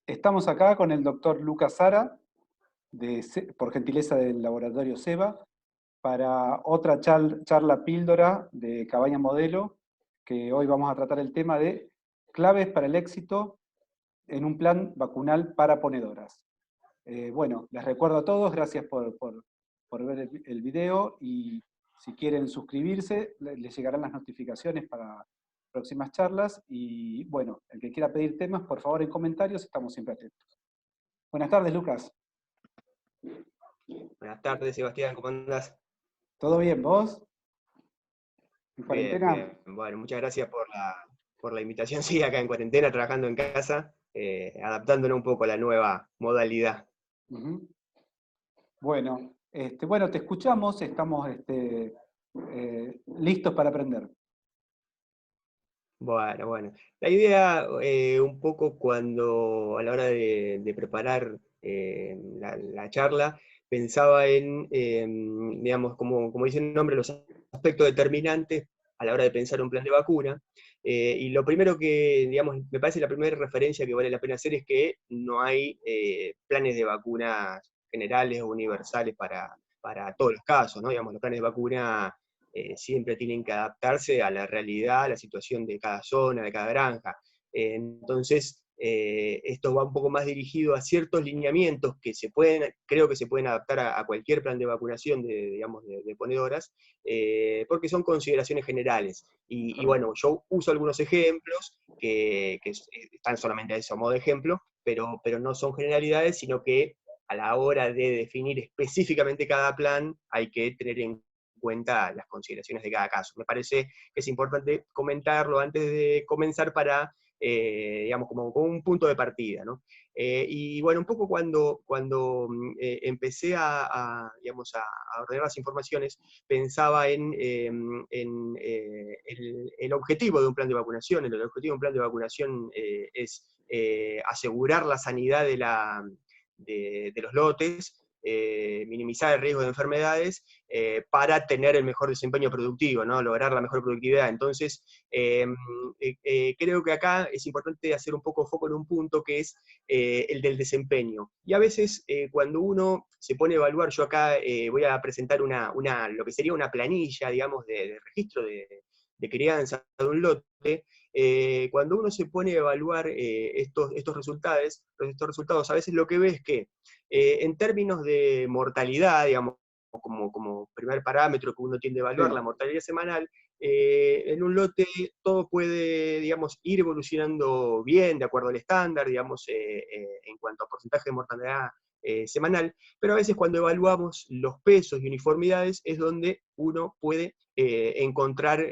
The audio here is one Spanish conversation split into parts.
Estamos acá con el doctor Lucas Sara, por gentileza del laboratorio SEBA, para otra charla píldora de Cabaña Modelo, que hoy vamos a tratar el tema de claves para el éxito en un plan vacunal para ponedoras. Bueno, les recuerdo a todos, gracias por ver el video, y si quieren suscribirse, les llegarán las notificaciones para próximas charlas. Y bueno, el que quiera pedir temas, por favor en comentarios, estamos siempre atentos. Buenas tardes, Lucas. Buenas tardes, Sebastián, ¿cómo andás? ¿Todo bien, vos? ¿En Bien, cuarentena? bien. Bueno, muchas gracias por la invitación. Sí, acá en cuarentena, trabajando en casa, adaptándonos un poco a la nueva modalidad. Ujú. Bueno, bueno, te escuchamos, estamos listos para aprender. Bueno, bueno. La idea, un poco cuando a la hora de preparar la charla, pensaba en, digamos, como dice el nombre, los aspectos determinantes a la hora de pensar un plan de vacuna. Y lo primero que, digamos, me parece la primera referencia que vale la pena hacer es que no hay planes de vacunas generales o universales para todos los casos, ¿no? Digamos, los planes de vacuna siempre tienen que adaptarse a la realidad, a la situación de cada zona, de cada granja. Entonces, esto va un poco más dirigido a ciertos lineamientos que creo que se pueden adaptar a cualquier plan de vacunación digamos, de ponedoras, porque son consideraciones generales. Y bueno, yo uso algunos ejemplos que están solamente a eso, a modo de ejemplo, pero no son generalidades, sino que a la hora de definir específicamente cada plan hay que tener en cuenta las consideraciones de cada caso. Me parece que es importante comentarlo antes de comenzar para, digamos, como un punto de partida, ¿no? Y bueno, un poco cuando empecé digamos, a ordenar las informaciones, pensaba en el objetivo de un plan de vacunación. El objetivo de un plan de vacunación es asegurar la sanidad de los lotes, minimizar el riesgo de enfermedades para tener el mejor desempeño productivo, ¿no? Lograr la mejor productividad. Entonces, creo que acá es importante hacer un poco foco en un punto que es el del desempeño. Y a veces cuando uno se pone a evaluar, yo acá voy a presentar lo que sería una planilla, digamos, de registro de crianza de un lote. Cuando uno se pone a evaluar estos resultados, a veces lo que ve es que en términos de mortalidad, digamos, como primer parámetro que uno tiende a evaluar, la Sí. mortalidad semanal, en un lote todo puede, digamos, ir evolucionando bien, de acuerdo al estándar, digamos, en cuanto a porcentaje de mortalidad semanal, pero a veces cuando evaluamos los pesos y uniformidades es donde uno puede encontrar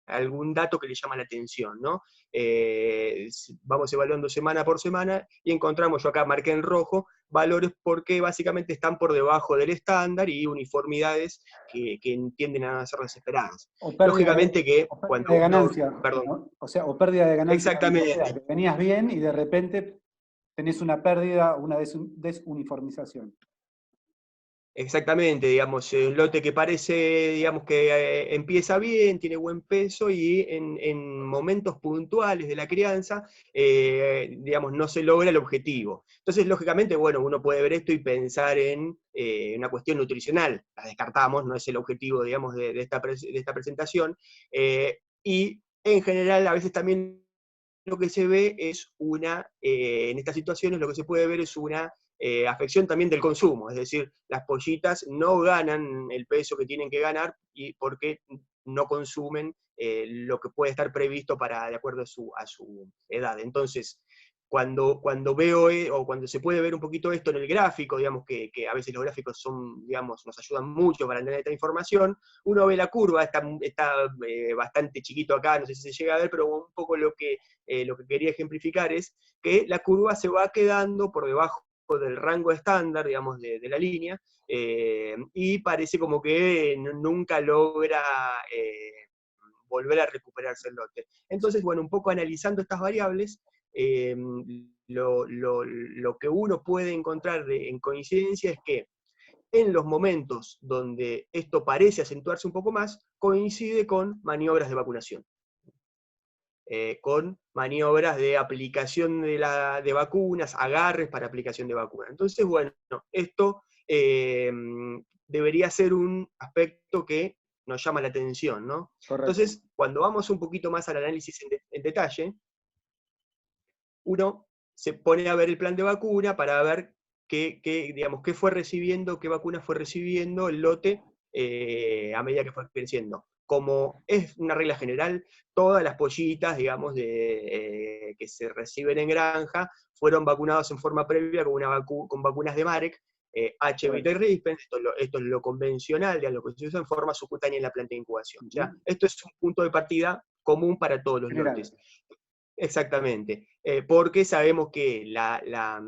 algún dato que le llama la atención, ¿no? Vamos evaluando semana por semana y encontramos, yo acá marqué en rojo, valores porque básicamente están por debajo del estándar y uniformidades que tienden a ser desesperadas. O pérdida de, Lógicamente que o pérdida cuando de uno, ganancia, perdón, ¿no? O sea, o pérdida de ganancia en la uniformidad, exactamente, que venías bien y de repente tenés una pérdida, una desuniformización. exactamente, digamos, un lote que parece, digamos, que empieza bien, tiene buen peso y en momentos puntuales de la crianza, digamos, no se logra el objetivo. Entonces, lógicamente, bueno, uno puede ver esto y pensar en una cuestión nutricional, la descartamos, no es el objetivo, digamos, de esta presentación, y en general a veces también lo que se ve es en estas situaciones lo que se puede ver es una afección también del consumo, es decir, las pollitas no ganan el peso que tienen que ganar y porque no consumen lo que puede estar previsto de acuerdo a su edad. Entonces, cuando veo o cuando se puede ver un poquito esto en el gráfico, digamos que a veces los gráficos digamos, nos ayudan mucho para entender esta información, uno ve la curva, está bastante chiquito acá, no sé si se llega a ver, pero un poco lo que quería ejemplificar es que la curva se va quedando por debajo del rango estándar, digamos, de la línea, y parece como que nunca logra volver a recuperarse el lote. Entonces, bueno, un poco analizando estas variables, eh, lo que uno puede encontrar en coincidencia es que en los momentos donde esto parece acentuarse un poco más, coincide con maniobras de vacunación. con maniobras de aplicación de vacunas, agarres para aplicación de vacunas. Entonces, bueno, esto debería ser un aspecto que nos llama la atención, ¿no? Correcto. Entonces, cuando vamos un poquito más al análisis en detalle, uno se pone a ver el plan de vacuna para ver digamos, qué fue recibiendo, qué vacunas fue recibiendo el lote a medida que fue creciendo. Como es una regla general, todas las pollitas, digamos, que se reciben en granja, fueron vacunados en forma previa con vacunas de Marek, HBT y Rispen. Esto es lo convencional, de lo que se usa en forma subcutánea en la planta de incubación. O sea, esto es un punto de partida común para todos los lotes. Exactamente, porque sabemos que la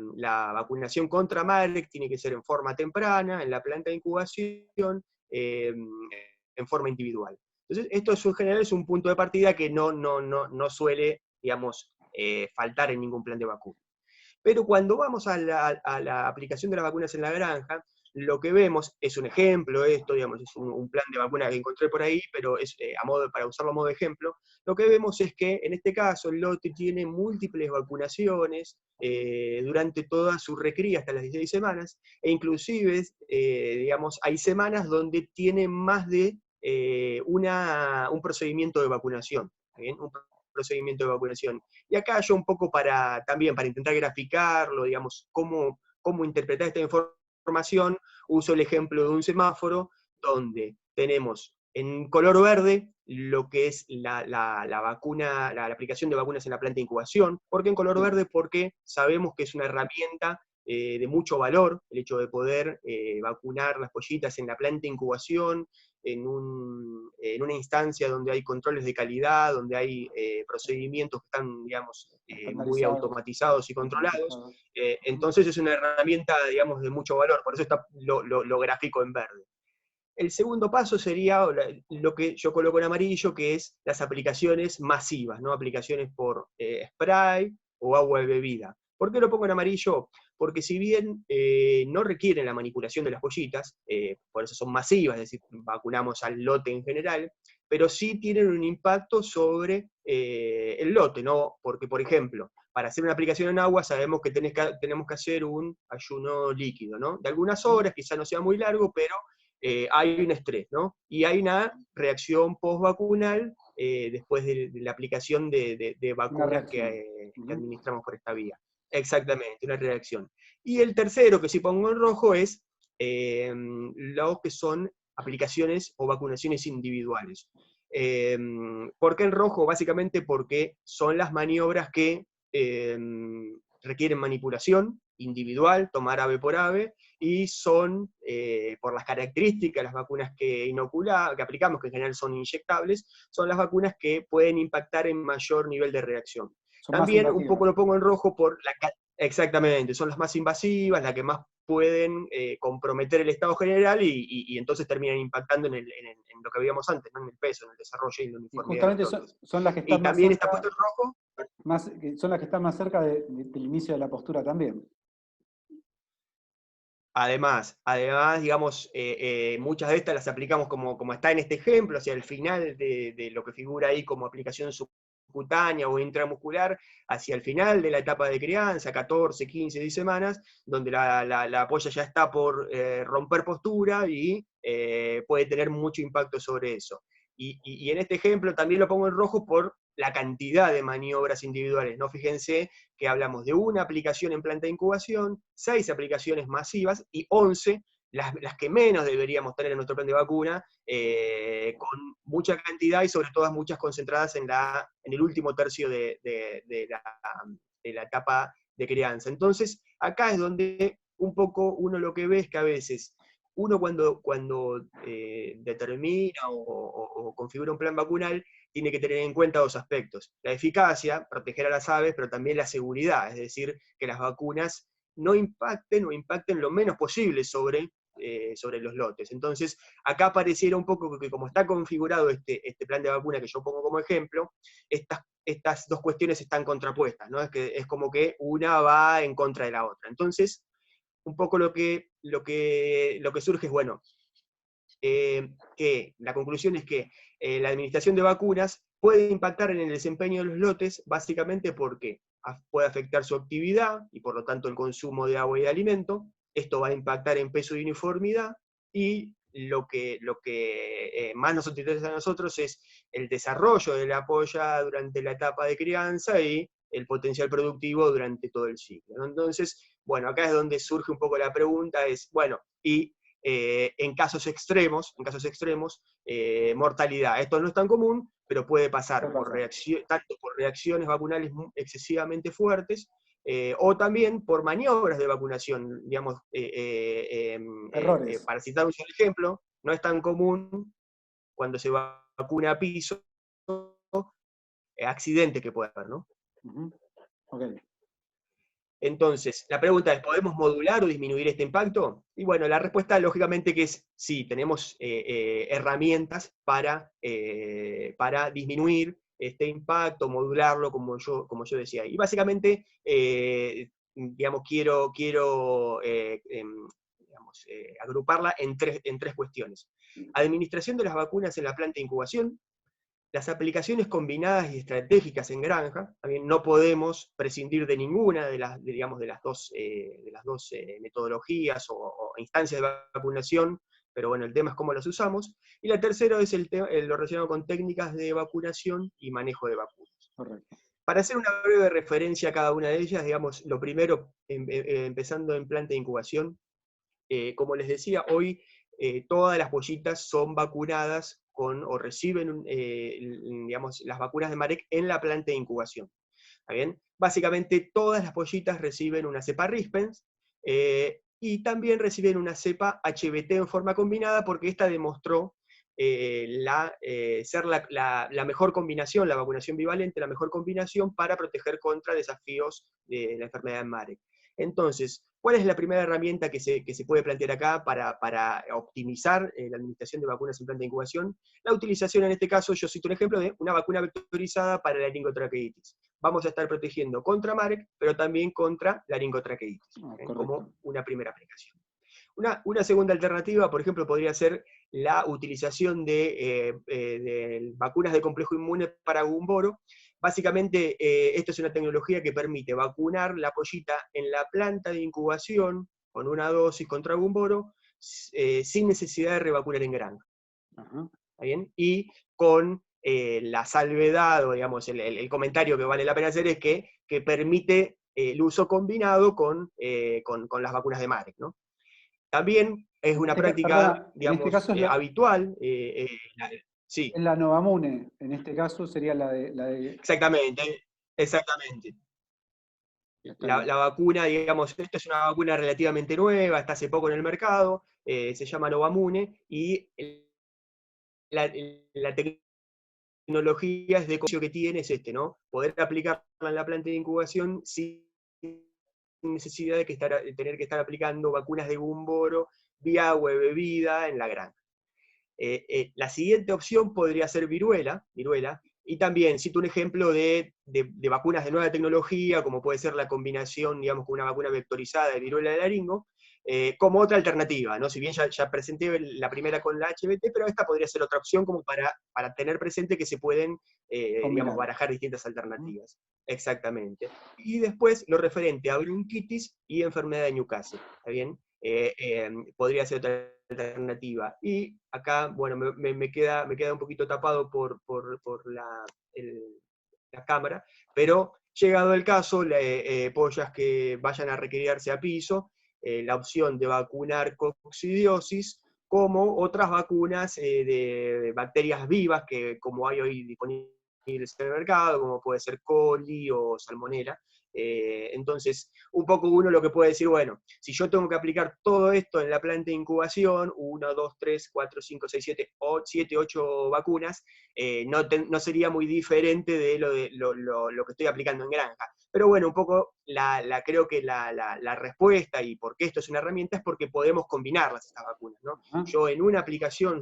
vacunación contra Marek tiene que ser en forma temprana, en la planta de incubación, en forma individual. Entonces, esto en general es un punto de partida que no suele, digamos, faltar en ningún plan de vacuna. Pero cuando vamos a la aplicación de las vacunas en la granja, lo que vemos es un ejemplo, esto, digamos, es un plan de vacuna que encontré por ahí, pero es para usarlo a modo de ejemplo. Lo que vemos es que, en este caso, el lote tiene múltiples vacunaciones durante toda su recría, hasta las 16 semanas, e inclusive, digamos, hay semanas donde tiene más de un procedimiento de vacunación, ¿bien? Un procedimiento de vacunación. Y acá yo un poco también para intentar graficarlo, digamos, cómo interpretar esta información, uso el ejemplo de un semáforo donde tenemos en color verde lo que es la vacuna, la aplicación de vacunas en la planta de incubación. ¿Por qué en color verde? Porque sabemos que es una herramienta de mucho valor, el hecho de poder vacunar las pollitas en la planta de incubación, en una instancia donde hay controles de calidad, donde hay procedimientos que están, digamos, muy automatizados y controlados. Entonces es una herramienta, digamos, de mucho valor, por eso lo gráfico en verde. El segundo paso sería lo que yo coloco en amarillo, que es las aplicaciones masivas, ¿no? Aplicaciones por spray o agua de bebida. ¿Por qué lo pongo en amarillo? Porque si bien no requieren la manipulación de las pollitas, por eso son masivas, es decir, vacunamos al lote en general, pero sí tienen un impacto sobre el lote, ¿no? Porque, por ejemplo, para hacer una aplicación en agua sabemos que tenemos que hacer un ayuno líquido, ¿no? De algunas horas, quizá no sea muy largo, pero hay un estrés, ¿no? Y hay una reacción post-vacunal después de la aplicación de vacunas que administramos por esta vía. Exactamente, una reacción. Y el tercero, que sí pongo en rojo, es los que son aplicaciones o vacunaciones individuales. ¿Por qué en rojo? Básicamente porque son las maniobras que requieren manipulación individual, tomar ave por ave, y son, por las características, las vacunas que aplicamos, que en general son inyectables, son las vacunas que pueden impactar en mayor nivel de reacción. También un poco lo pongo en rojo por exactamente, son las más invasivas, las que más pueden comprometer el estado general y entonces terminan impactando en lo que veíamos antes, ¿no? En el peso, en el desarrollo y en la uniformidad. Y justamente son las que están más también cerca, está puesto en rojo. son las que están más cerca del inicio de la postura también. Además, digamos, muchas de estas las aplicamos como está en este ejemplo, hacia el final de lo que figura ahí como aplicación subcutánea o intramuscular, hacia el final de la etapa de crianza, 14, 15, 10 semanas, donde la polla ya está por romper postura y puede tener mucho impacto sobre eso. Y en este ejemplo también lo pongo en rojo por la cantidad de maniobras individuales, ¿no? Fíjense que hablamos de una aplicación en planta de incubación, 6 aplicaciones masivas y 11 las que menos deberíamos tener en nuestro plan de vacuna, con mucha cantidad y sobre todo muchas concentradas en el último tercio de la etapa de crianza. Entonces, acá es donde un poco uno lo que ve es que a veces uno cuando determina o configura un plan vacunal, tiene que tener en cuenta 2 aspectos. La eficacia, proteger a las aves, pero también la seguridad, es decir, que las vacunas no impacten o impacten lo menos posible sobre los lotes. Entonces, acá pareciera un poco que como está configurado este plan de vacuna que yo pongo como ejemplo, estas 2 cuestiones están contrapuestas, ¿no? Es como que una va en contra de la otra. Entonces, un poco lo que surge es, bueno, que la conclusión es que la administración de vacunas puede impactar en el desempeño de los lotes, básicamente porque puede afectar su actividad, y por lo tanto el consumo de agua y de alimento. Esto va a impactar en peso y uniformidad, y lo que más nos interesa a nosotros es el desarrollo de la polla durante la etapa de crianza y el potencial productivo durante todo el ciclo, ¿no? Entonces, bueno, acá es donde surge un poco la pregunta, es, bueno, y en casos extremos, mortalidad. Esto no es tan común, pero puede pasar tanto por reacciones vacunales excesivamente fuertes, o también por maniobras de vacunación, digamos, Errores. para citar un solo ejemplo, no es tan común cuando se vacuna a piso, accidente que puede haber, ¿no? Okay. Entonces, la pregunta es, ¿podemos modular o disminuir este impacto? Y bueno, la respuesta lógicamente que es sí, tenemos herramientas para disminuir este impacto, modularlo, como yo decía. Y básicamente, digamos, quiero agruparla en tres cuestiones. Administración de las vacunas en la planta de incubación, las aplicaciones combinadas y estratégicas en granja. También no podemos prescindir de ninguna de las dos metodologías o instancias de vacunación, pero bueno, el tema es cómo las usamos. Y la tercera es lo relacionado con técnicas de vacunación y manejo de vacunas. Correcto. Para hacer una breve referencia a cada una de ellas, digamos, lo primero, empezando en planta de incubación, como les decía, hoy todas las pollitas son vacunadas o reciben digamos, las vacunas de Marek en la planta de incubación. ¿Está bien? Básicamente todas las pollitas reciben una cepa Rispens, y también reciben una cepa HBT en forma combinada, porque esta demostró ser la mejor combinación, la vacunación bivalente, la mejor combinación para proteger contra desafíos de la enfermedad de Marek. Entonces, ¿cuál es la primera herramienta que se puede plantear acá para optimizar la administración de vacunas en planta de incubación? La utilización, en este caso, yo cito un ejemplo de una vacuna vectorizada para la laringotraqueitis. Vamos a estar protegiendo contra Marek, pero también contra laringotraqueitis, como una primera aplicación. Una segunda alternativa, por ejemplo, podría ser la utilización de vacunas de complejo inmune para gumboro. Básicamente, esto es una tecnología que permite vacunar la pollita en la planta de incubación con una dosis contra gumboro, sin necesidad de revacunar en granja. ¿Está bien? Y con la salvedad, o digamos, el comentario que vale la pena hacer es que permite el uso combinado con las vacunas de Marek, ¿no? También es una práctica, digamos, en este caso habitual. Sí. Es la Novamune, en este caso sería la de... Exactamente. La vacuna, digamos, esta es una vacuna relativamente nueva, está hace poco en el mercado, se llama Novamune, y la tecnología de negocio que tiene es ¿no? Poder aplicarla en la planta de incubación sin necesidad de tener que estar aplicando vacunas de gumboro vía agua y bebida en la granja. La siguiente opción podría ser viruela, y también cito un ejemplo de vacunas de nueva tecnología, como puede ser la combinación, digamos, con una vacuna vectorizada de viruela de laringo, como otra alternativa, ¿no? Si bien ya presenté la primera con la HBT, pero esta podría ser otra opción como para tener presente que se pueden, digamos, barajar distintas alternativas. Exactamente. Y después lo referente a bronquitis y enfermedad de Newcastle, ¿está bien? Podría ser otra alternativa. Y acá, bueno, me queda un poquito tapado por la cámara, pero llegado el caso, pollas que vayan a requerirse a piso, la opción de vacunar coccidiosis, como otras vacunas de bacterias vivas, que como hay hoy disponibles en el mercado, como puede ser coli o salmonella. Entonces, un poco uno lo que puede decir, bueno, si yo tengo que aplicar todo esto en la planta de incubación, 1, 2, 3, 4, 5, 6, 7, 8 vacunas, no sería muy diferente de lo que estoy aplicando en granja. Pero bueno, un poco creo que la respuesta y por qué esto es una herramienta es porque podemos combinarlas, estas vacunas, ¿no? Yo en una aplicación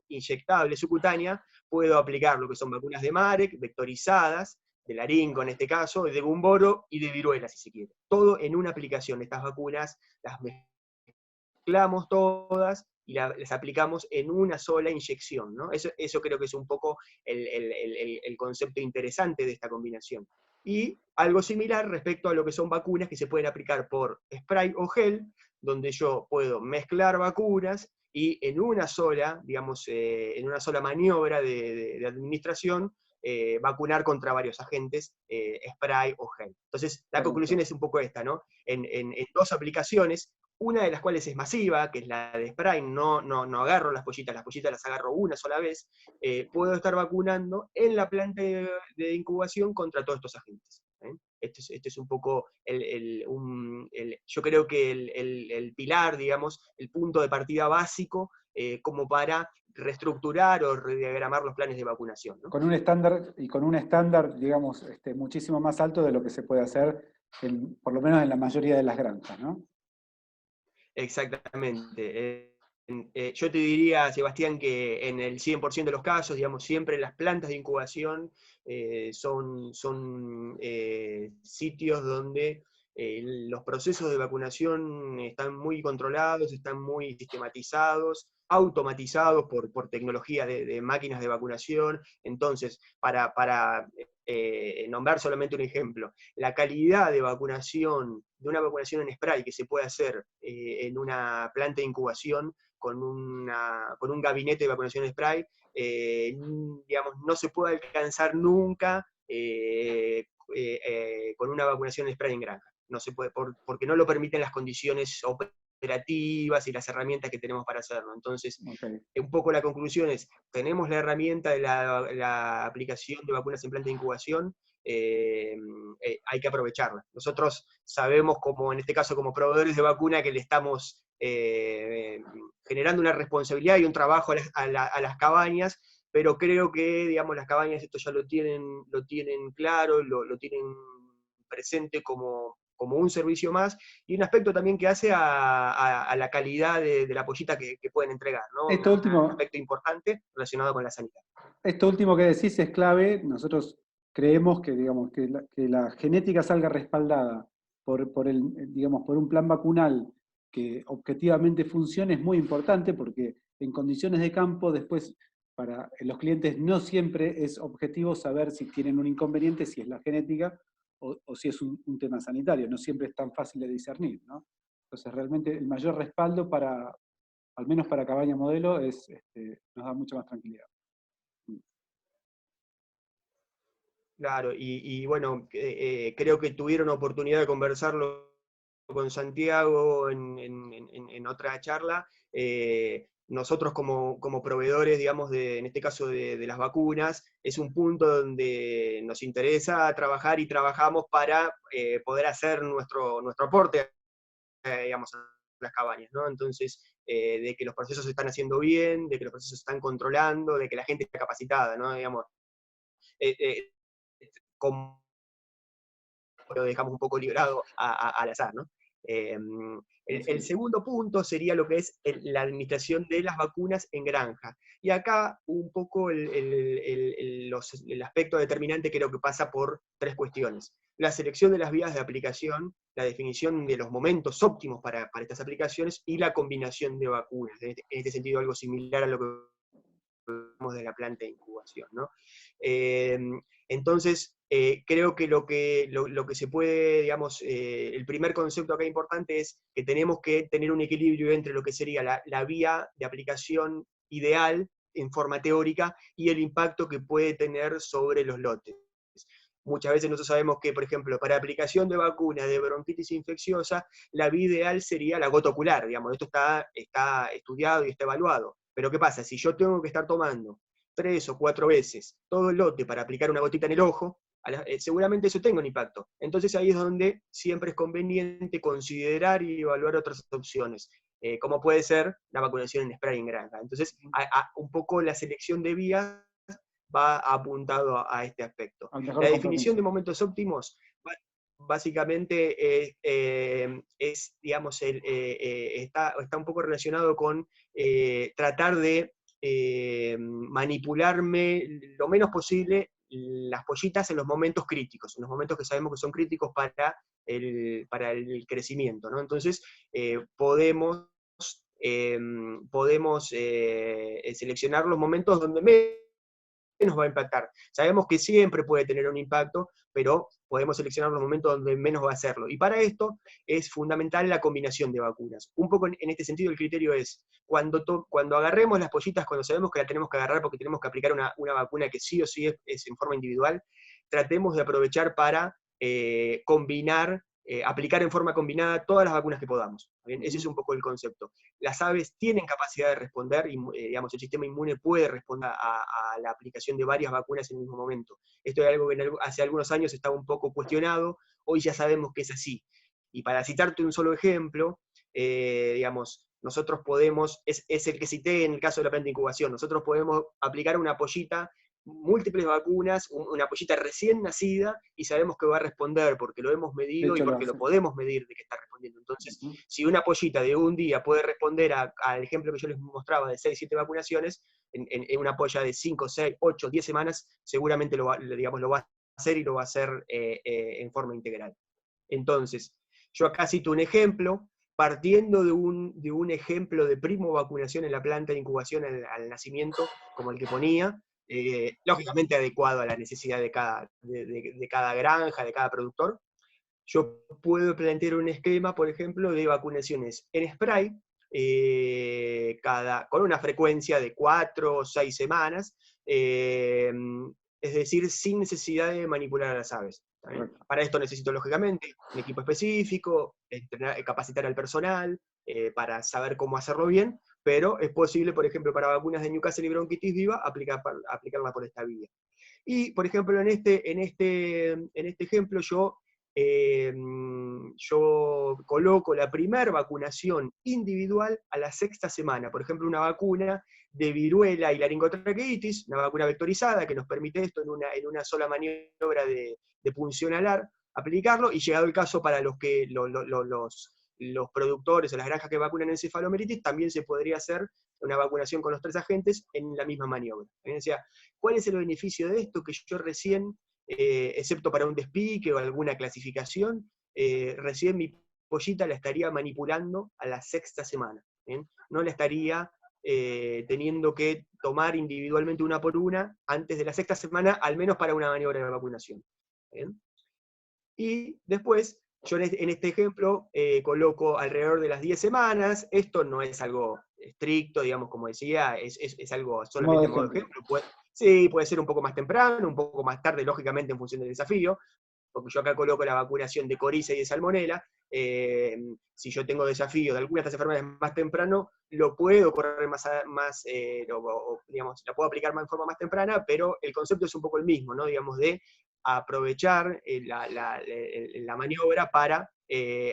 inyectable subcutánea puedo aplicar lo que son vacunas de Marek, vectorizadas, de laringo en este caso, de gumboro y de viruela, si se quiere. Todo en una aplicación. Estas vacunas las mezclamos todas y las aplicamos en una sola inyección, ¿no? Eso creo que es un poco el concepto interesante de esta combinación. Y algo similar respecto a lo que son vacunas que se pueden aplicar por spray o gel, donde yo puedo mezclar vacunas y en una sola, digamos, en una sola maniobra de administración, vacunar contra varios agentes, spray o gel. Entonces, la conclusión es un poco esta, ¿no? En dos aplicaciones, una de las cuales es masiva, que es la de spray, no agarro las pollitas las agarro una sola vez, puedo estar vacunando en la planta de incubación contra todos estos agentes. Este es un poco yo creo que el pilar, digamos, el punto de partida básico, como para reestructurar o rediagramar los planes de vacunación, ¿no? Con un estándar, digamos, muchísimo más alto de lo que se puede hacer, por lo menos en la mayoría de las granjas, ¿no? Exactamente. Yo te diría, Sebastián, que en el 100% de los casos, digamos, siempre las plantas de incubación son sitios donde los procesos de vacunación están muy controlados, están muy sistematizados, automatizados por tecnología de máquinas de vacunación. Entonces, para nombrar solamente un ejemplo, la calidad de vacunación, de una vacunación en spray que se puede hacer en una planta de incubación con un gabinete de vacunación en spray, digamos, no se puede alcanzar nunca con una vacunación en spray en granja. No se puede, porque no lo permiten las condiciones operativas y las herramientas que tenemos para hacerlo. Entonces, un poco la conclusión es, tenemos la herramienta de la aplicación de vacunas en planta de incubación, hay que aprovecharla. Nosotros sabemos, como en este caso como proveedores de vacuna, que le estamos generando una responsabilidad y un trabajo a las cabañas, pero creo que, digamos, las cabañas esto ya lo tienen claro, lo tienen presente como un servicio más, y un aspecto también que hace a la calidad de la pollita que pueden entregar, ¿no? Un aspecto importante relacionado con la sanidad. Esto último que decís es clave. Nosotros creemos que, digamos, que la genética salga respaldada por un plan vacunal que objetivamente funcione es muy importante, porque en condiciones de campo después para los clientes no siempre es objetivo saber si tienen un inconveniente, si es la genética o si es un tema sanitario. No siempre es tan fácil de discernir, ¿no? Entonces realmente el mayor respaldo al menos para Cabaña Modelo, nos da mucha más tranquilidad. Claro, y bueno, creo que tuvieron oportunidad de conversarlo con Santiago en otra charla. Nosotros como proveedores, digamos, en este caso de las vacunas, es un punto donde nos interesa trabajar y trabajamos para poder hacer nuestro aporte, digamos, a las cabañas, ¿no? Entonces, de que los procesos se están haciendo bien, de que los procesos se están controlando, de que la gente está capacitada, ¿no? Digamos, como lo dejamos un poco librado al azar, ¿no? El segundo punto sería lo que es la administración de las vacunas en granja. Y acá un poco el aspecto determinante creo que pasa por tres cuestiones. La selección de las vías de aplicación, la definición de los momentos óptimos para estas aplicaciones y la combinación de vacunas. En este sentido, algo similar a lo que hablamos de la planta de incubación, ¿no? Entonces, creo que lo que se puede, digamos, el primer concepto acá importante es que tenemos que tener un equilibrio entre lo que sería la vía de aplicación ideal en forma teórica y el impacto que puede tener sobre los lotes. Muchas veces nosotros sabemos que, por ejemplo, para aplicación de vacuna de bronquitis infecciosa, la vía ideal sería la gota ocular, digamos, esto está estudiado y está evaluado. Pero ¿qué pasa? Si yo tengo que estar tomando 3 o 4 veces todo el lote para aplicar una gotita en el ojo, seguramente eso tenga un impacto. Entonces ahí es donde siempre es conveniente considerar y evaluar otras opciones, como puede ser la vacunación en spray en granja. Entonces, un poco la selección de vías va apuntado a este aspecto. La definición de momentos óptimos básicamente es digamos, está un poco relacionado con tratar de manipularme lo menos posible las pollitas en los momentos críticos, en los momentos que sabemos que son críticos para el crecimiento, ¿no? Entonces, podemos podemos seleccionar los momentos donde menos va a impactar. Sabemos que siempre puede tener un impacto, pero podemos seleccionar los momentos donde menos va a hacerlo. Y para esto es fundamental la combinación de vacunas. Un poco en este sentido el criterio es, cuando agarremos las pollitas, cuando sabemos que la tenemos que agarrar porque tenemos que aplicar una vacuna que sí o sí es en forma individual, tratemos de aprovechar para combinar, aplicar en forma combinada todas las vacunas que podamos. ¿Bien? Ese es un poco el concepto. Las aves tienen capacidad de responder, y digamos, el sistema inmune puede responder a la aplicación de varias vacunas en el mismo momento. Esto es algo que hace algunos años estaba un poco cuestionado, hoy ya sabemos que es así. Y para citarte un solo ejemplo, digamos, nosotros podemos, es el que cité en el caso de la planta de incubación, nosotros podemos aplicar una pollita, múltiples vacunas, una pollita recién nacida, y sabemos que va a responder porque lo hemos medido y porque lo podemos medir de que está respondiendo. Entonces, si una pollita de un día puede responder al ejemplo que yo les mostraba de 6, 7 vacunaciones, en una polla de 5, 6, 8, 10 semanas, seguramente lo va a hacer y lo va a hacer en forma integral. Entonces, yo acá cito un ejemplo, partiendo de un ejemplo de primo vacunación en la planta de incubación al nacimiento, como el que ponía, lógicamente adecuado a la necesidad de cada granja, de cada productor. Yo puedo plantear un esquema, por ejemplo, de vacunaciones en spray, con una frecuencia de 4 o 6 semanas, es decir, sin necesidad de manipular a las aves. Para esto necesito, lógicamente, un equipo específico, capacitar al personal, para saber cómo hacerlo bien, pero es posible, por ejemplo, para vacunas de Newcastle y bronquitis viva, aplicarla por esta vía. Y, por ejemplo, en este ejemplo yo coloco la primera vacunación individual a la 6ª semana. Por ejemplo, una vacuna de viruela y laringotraqueitis, una vacuna vectorizada que nos permite esto en una sola maniobra de punción alar, aplicarlo, y llegado el caso para los productores o las granjas que vacunan encefalomelitis, también se podría hacer una vacunación con los 3 agentes en la misma maniobra. O sea, ¿cuál es el beneficio de esto? Que yo recién, excepto para un despique o alguna clasificación, recién mi pollita la estaría manipulando a la 6ª semana. ¿Bien? No la estaría teniendo que tomar individualmente una por una antes de la 6ª semana, al menos para una maniobra de vacunación. ¿Bien? Y después, yo en este ejemplo coloco alrededor de las 10 semanas. Esto no es algo estricto, digamos, como decía, es algo solamente modo de ejemplo. Sí, puede ser un poco más temprano, un poco más tarde, lógicamente en función del desafío, porque yo acá coloco la vacunación de coriza y de salmonela. Si yo tengo desafío de alguna de estas enfermedades más temprano, lo puedo correr digamos, la puedo aplicar en forma más temprana, pero el concepto es un poco el mismo, ¿no? Digamos, de aprovechar la maniobra para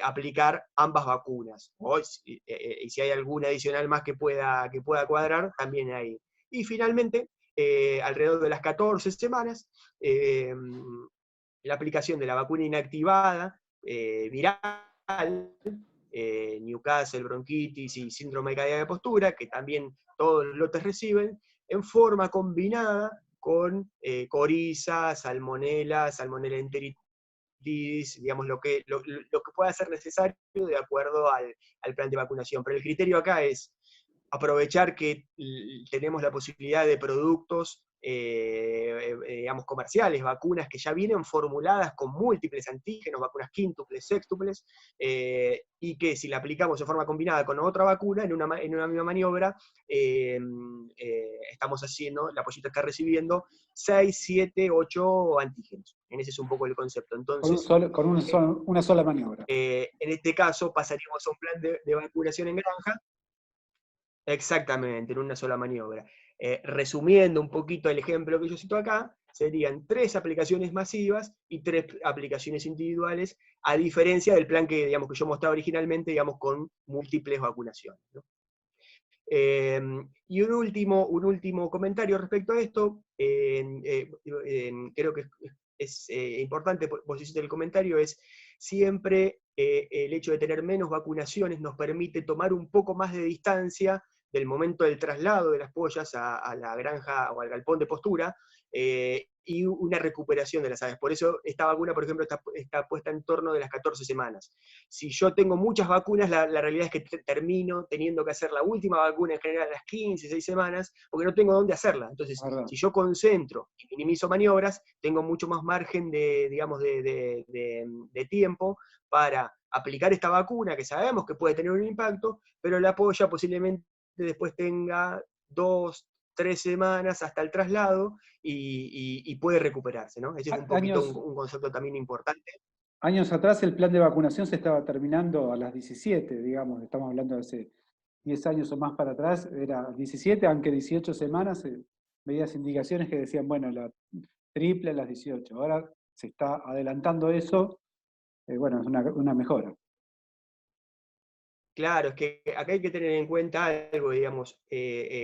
aplicar ambas vacunas. Y si hay alguna adicional más que pueda cuadrar, también ahí. Y finalmente, alrededor de las 14 semanas, la aplicación de la vacuna inactivada, viral, Newcastle, bronquitis y síndrome de caída de postura, que también todos los lotes reciben, en forma combinada con coriza, salmonela enteritis, digamos, lo que pueda ser necesario de acuerdo al plan de vacunación. Pero el criterio acá es aprovechar que tenemos la posibilidad de productos, digamos, comerciales, vacunas que ya vienen formuladas con múltiples antígenos, vacunas quíntuples, sextuples, y que si la aplicamos de forma combinada con otra vacuna, en una misma maniobra, estamos haciendo, la pollita está recibiendo 6, 7, 8 antígenos. En ese es un poco el concepto. Entonces, una sola maniobra. En este caso, pasaríamos a un plan de vacunación en granja. Exactamente, en una sola maniobra. Resumiendo un poquito el ejemplo que yo cito acá, serían 3 aplicaciones masivas y 3 aplicaciones individuales, a diferencia del plan que, digamos, que yo mostraba originalmente, digamos, con múltiples vacunaciones, ¿no? Y un último comentario respecto a esto, creo que es importante, vos hiciste el comentario, es siempre el hecho de tener menos vacunaciones nos permite tomar un poco más de distancia del momento del traslado de las pollas a la granja o al galpón de postura, y una recuperación de las aves. Por eso esta vacuna, por ejemplo, está puesta en torno de las 14 semanas. Si yo tengo muchas vacunas, la realidad es que termino teniendo que hacer la última vacuna en general a las 15, 6 semanas, porque no tengo dónde hacerla. Entonces, ¿verdad? si yo concentro y minimizo maniobras, tengo mucho más margen digamos, de tiempo para aplicar esta vacuna, que sabemos que puede tener un impacto, pero la polla posiblemente después tenga 2, 3 semanas hasta el traslado y puede recuperarse, ¿no? Ese es un poquito Años, un concepto también importante. años atrás el plan de vacunación se estaba terminando a las 17, digamos, estamos hablando de hace 10 años o más para atrás, era 17, aunque 18 semanas, veías indicaciones que decían, bueno, la triple a las 18. Ahora se está adelantando eso, bueno, es una mejora. Claro, es que acá hay que tener en cuenta algo, digamos,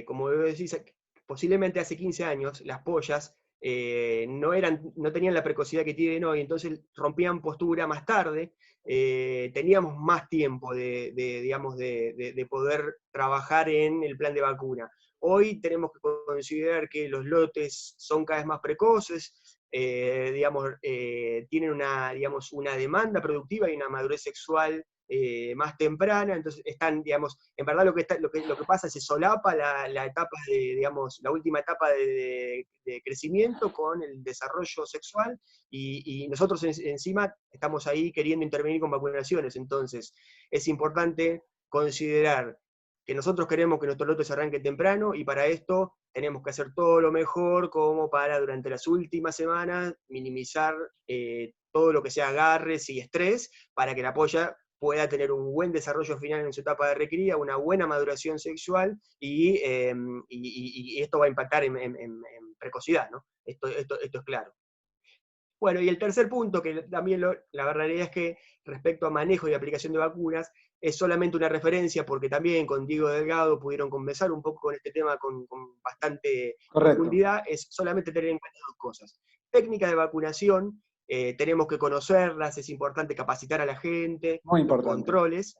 como vos decís, posiblemente hace 15 años las pollas no tenían la precocidad que tienen hoy, entonces rompían postura más tarde, teníamos más tiempo digamos, de poder trabajar en el plan de vacuna. Hoy tenemos que considerar que los lotes son cada vez más precoces, digamos, tienen digamos, una demanda productiva y una madurez sexual más temprana, entonces están, digamos, en verdad lo que pasa es que se solapa la etapa digamos, la última etapa de crecimiento con el desarrollo sexual, y nosotros encima estamos ahí queriendo intervenir con vacunaciones, entonces es importante considerar que nosotros queremos que nuestros lotes arranquen temprano, y para esto tenemos que hacer todo lo mejor como para durante las últimas semanas minimizar todo lo que sea agarres y estrés, para que la polla pueda tener un buen desarrollo final en su etapa de recría, una buena maduración sexual, y esto va a impactar en precocidad, ¿no? Esto es claro. Bueno, y el tercer punto, que también la realidad es que respecto a manejo y aplicación de vacunas, es solamente una referencia, porque también con Diego Delgado pudieron conversar un poco con este tema con bastante Correcto, profundidad, es solamente tener en cuenta dos cosas. Técnicas de vacunación, tenemos que conocerlas, es importante capacitar a la gente, muy los importante. controles,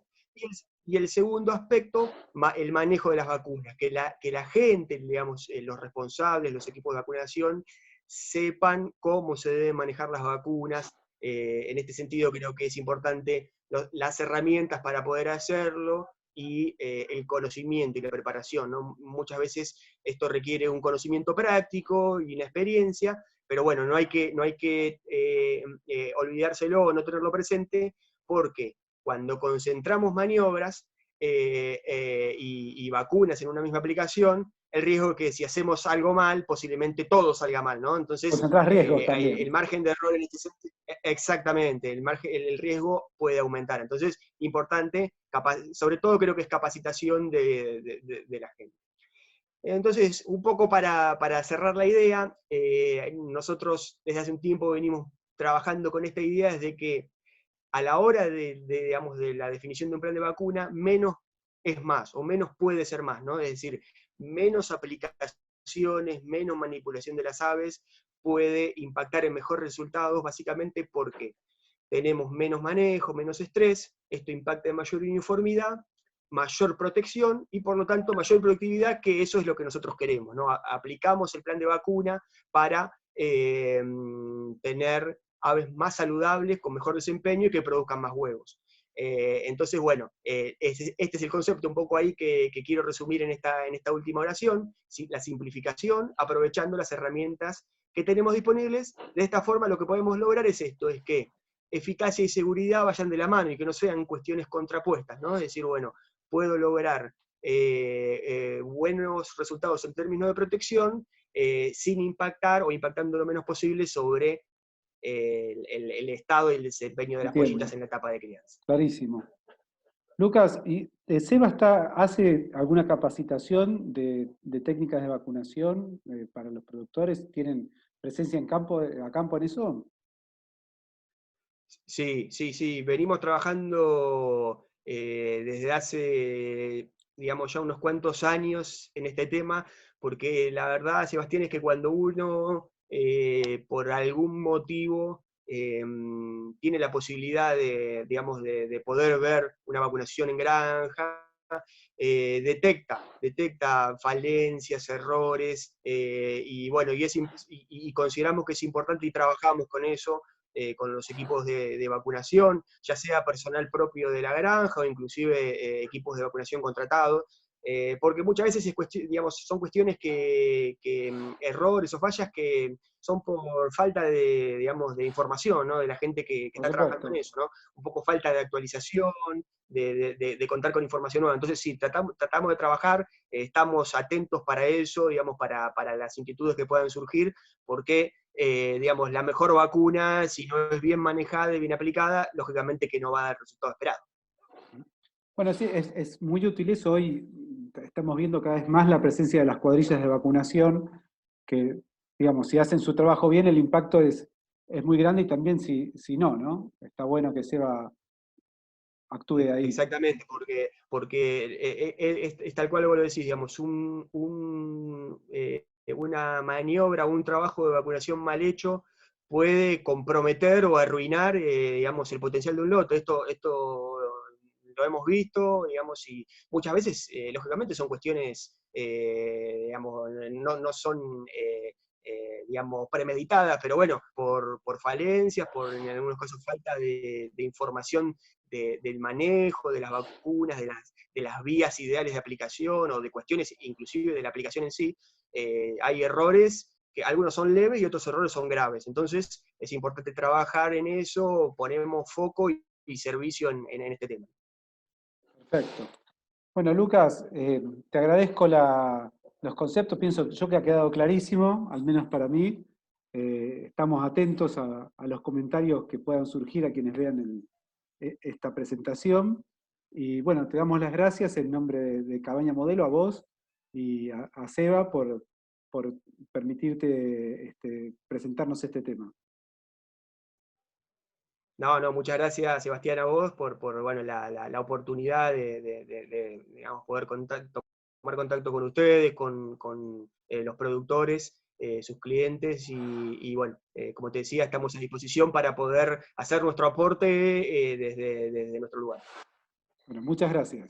y el segundo aspecto, el manejo de las vacunas, que la gente, digamos, los responsables, los equipos de vacunación, sepan cómo se deben manejar las vacunas. En este sentido creo que es importante las herramientas para poder hacerlo, y el conocimiento y la preparación, ¿no? Muchas veces esto requiere un conocimiento práctico y una experiencia, pero bueno, no hay que olvidárselo o no tenerlo presente, porque cuando concentramos maniobras y vacunas en una misma aplicación, el riesgo es que si hacemos algo mal, posiblemente todo salga mal, ¿no? Entonces, Concentrás riesgos también. el margen de error en este sentido, exactamente, el riesgo puede aumentar. Entonces, importante, sobre todo creo que es capacitación de la gente. Entonces, un poco para cerrar la idea, nosotros desde hace un tiempo venimos trabajando con esta idea desde que a la hora digamos, de la definición de un plan de vacuna, menos es más, o menos puede ser más, ¿no? Es decir, menos aplicaciones, menos manipulación de las aves puede impactar en mejores resultados, básicamente porque tenemos menos manejo, menos estrés, esto impacta en mayor uniformidad, mayor protección y por lo tanto mayor productividad, que eso es lo que nosotros queremos, ¿no? Aplicamos el plan de vacuna para tener aves más saludables, con mejor desempeño y que produzcan más huevos. Entonces, bueno, este es el concepto un poco ahí que quiero resumir en esta última oración, ¿sí? La simplificación, aprovechando las herramientas que tenemos disponibles. De esta forma lo que podemos lograr es esto, es que eficacia y seguridad vayan de la mano y que no sean cuestiones contrapuestas, ¿no? Es decir, bueno, puedo lograr buenos resultados en términos de protección sin impactar o impactando lo menos posible sobre el estado y el desempeño de las pollitas Entiendo, en la etapa de crianza. clarísimo. Lucas, ¿y Seba hace alguna capacitación de técnicas de vacunación para los productores? ¿Tienen presencia a campo en eso? Sí, sí, sí, venimos trabajando desde hace, digamos, ya unos cuantos años en este tema, porque la verdad, Sebastián, es que cuando uno, por algún motivo, tiene la posibilidad digamos, de poder ver una vacunación en granja, detecta falencias, errores, y bueno, y consideramos que es importante y trabajamos con eso, con los equipos de vacunación, ya sea personal propio de la granja o inclusive equipos de vacunación contratados, porque muchas veces digamos, son cuestiones errores o fallas que son por falta de, digamos, de información, ¿no? De la gente que Por está trabajando en supuesto. eso, ¿no? Un poco falta de actualización, de contar con información nueva. Entonces, sí, tratamos de trabajar, estamos atentos para eso, digamos, para las inquietudes que puedan surgir, porque, digamos, la mejor vacuna, si no es bien manejada y bien aplicada, lógicamente que no va a dar el resultado esperado. Bueno, sí, es muy útil eso. Hoy estamos viendo cada vez más la presencia de las cuadrillas de vacunación, que, digamos, si hacen su trabajo bien, el impacto es muy grande y también si no, ¿no? Está bueno que Seba actúe ahí. Exactamente, porque es tal cual vos lo decís, digamos, una maniobra, un trabajo de vacunación mal hecho puede comprometer o arruinar, digamos, el potencial de un lote. Esto lo hemos visto, digamos, y muchas veces, lógicamente, son cuestiones, digamos, no son, digamos, premeditadas, pero bueno, por falencias, por en algunos casos falta de información del manejo de las vacunas, de las vías ideales de aplicación o de cuestiones inclusive de la aplicación en sí, hay errores que algunos son leves y otros errores son graves. Entonces es importante trabajar en eso, ponemos foco y servicio en este tema. Perfecto. Bueno, Lucas, te agradezco los conceptos, pienso yo que ha quedado clarísimo, al menos para mí. Estamos atentos a los comentarios que puedan surgir a quienes vean esta presentación. Y bueno, te damos las gracias en nombre de Cabaña Modelo, a vos y a Seba por permitirte presentarnos este tema. No, no, muchas gracias, Sebastián, a vos por bueno, la oportunidad digamos, tomar contacto con ustedes, con los productores, sus clientes, y bueno, como te decía, estamos a disposición para poder hacer nuestro aporte desde nuestro lugar. Bueno, muchas gracias.